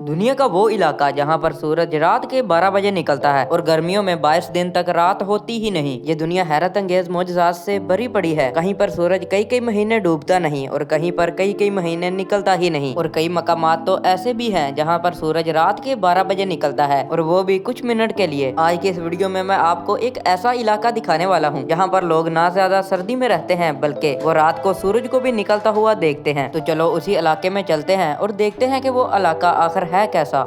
दुनिया का वो इलाका जहाँ पर सूरज रात के 12 बजे निकलता है और गर्मियों में 22 दिन तक रात होती ही नहीं। ये दुनिया हैरत अंगेज मोजज़ात से भरी पड़ी है। कहीं पर सूरज कई कई महीने डूबता नहीं और कहीं पर कई कई महीने निकलता ही नहीं। और कई मकामात तो ऐसे भी हैं जहाँ पर सूरज रात के 12 बजे निकलता है और वो भी कुछ मिनट के लिए। आज के इस वीडियो में मैं आपको एक ऐसा इलाका दिखाने वाला हूँ जहाँ पर लोग ना ज्यादा सर्दी में रहते हैं बल्कि वो रात को सूरज को भी निकलता हुआ देखते हैं। तो चलो उसी इलाके में चलते हैं और देखते हैं कि वो इलाका आखिर है कैसा।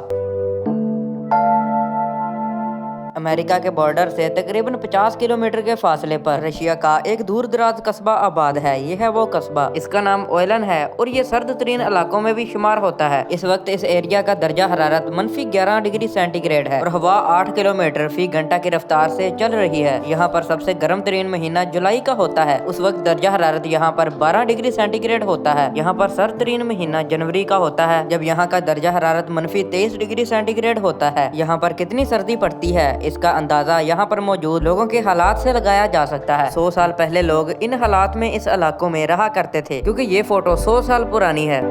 अमेरिका के बॉर्डर से तकरीबन 50 किलोमीटर के फासले पर रशिया का एक दूर दराज कस्बा आबाद है। ये है वो कस्बा, इसका नाम ओयलन है और ये सर्द तरीन इलाकों में भी शुमार होता है। इस वक्त इस एरिया का दर्जा हरारत -11 डिग्री सेंटीग्रेड है और हवा 8 किलोमीटर फी घंटा की रफ्तार से चल रही है। यहाँ पर सबसे गर्म तरीन महीना जुलाई का होता है। उस वक्त दर्जा हरारत यहाँ पर 12 डिग्री सेंटीग्रेड होता है। यहाँ पर सर्द तरीन महीना जनवरी का होता है जब यहाँ का दर्जा हरारत -23 डिग्री सेंटीग्रेड होता है। यहाँ पर कितनी सर्दी पड़ती है इसका अंदाजा यहाँ पर मौजूद लोगों के हालात से लगाया जा सकता है। 100 साल पहले लोग इन हालात में इस इलाकों में रहा करते थे क्योंकि ये फोटो 100 साल पुरानी है।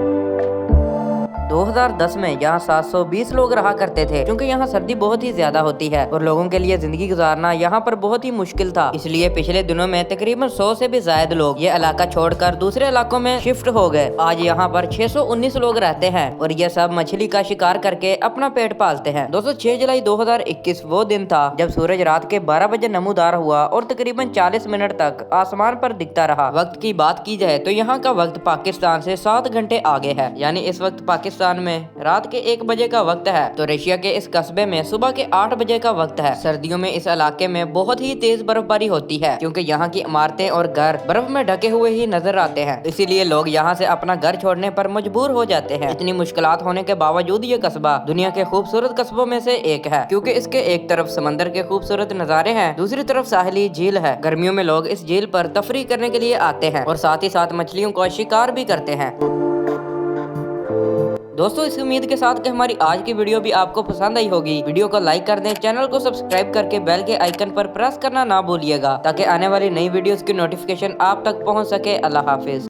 2010 में यहाँ 720 लोग रहा करते थे क्योंकि यहाँ सर्दी बहुत ही ज्यादा होती है और लोगों के लिए जिंदगी गुजारना यहाँ पर बहुत ही मुश्किल था। इसलिए पिछले दिनों में तकरीबन 100 से भी ज्यादा लोग ये इलाका छोड़कर दूसरे इलाकों में शिफ्ट हो गए। आज यहाँ पर 619 लोग रहते हैं और ये सब मछली का शिकार करके अपना पेट पालते हैं। दोस्तों 6 जुलाई 2021 वो दिन था जब सूरज रात के 12 बजे नमूदार हुआ और तकरीबन 40 मिनट तक आसमान पर दिखता रहा। वक्त की बात की जाए तो यहाँ का वक्त पाकिस्तान से 7 घंटे आगे है, यानी इस वक्त पाकिस्तान में रात के 1 बजे का वक्त है तो रशिया के इस कस्बे में सुबह के 8 बजे का वक्त है। सर्दियों में इस इलाके में बहुत ही तेज बर्फबारी होती है क्योंकि यहाँ की इमारतें और घर बर्फ में ढके हुए ही नजर आते हैं, इसीलिए लोग यहाँ से अपना घर छोड़ने पर मजबूर हो जाते हैं। इतनी मुश्किलात होने के बावजूद ये कस्बा दुनिया के खूबसूरत कस्बों में से एक है क्योंकि इसके एक तरफ समंदर के खूबसूरत नजारे हैं, दूसरी तरफ साहिली झील है। गर्मियों में लोग इस झील पर तफरी करने के लिए आते हैं और साथ ही साथ मछलियों का शिकार भी करते हैं। दोस्तों इस उम्मीद के साथ कि हमारी आज की वीडियो भी आपको पसंद आई होगी। वीडियो को लाइक कर दें, चैनल को सब्सक्राइब करके बेल के आइकन पर प्रेस करना ना भूलिएगा ताकि आने वाली नई वीडियोस की नोटिफिकेशन आप तक पहुंच सके। अल्लाह हाफिज।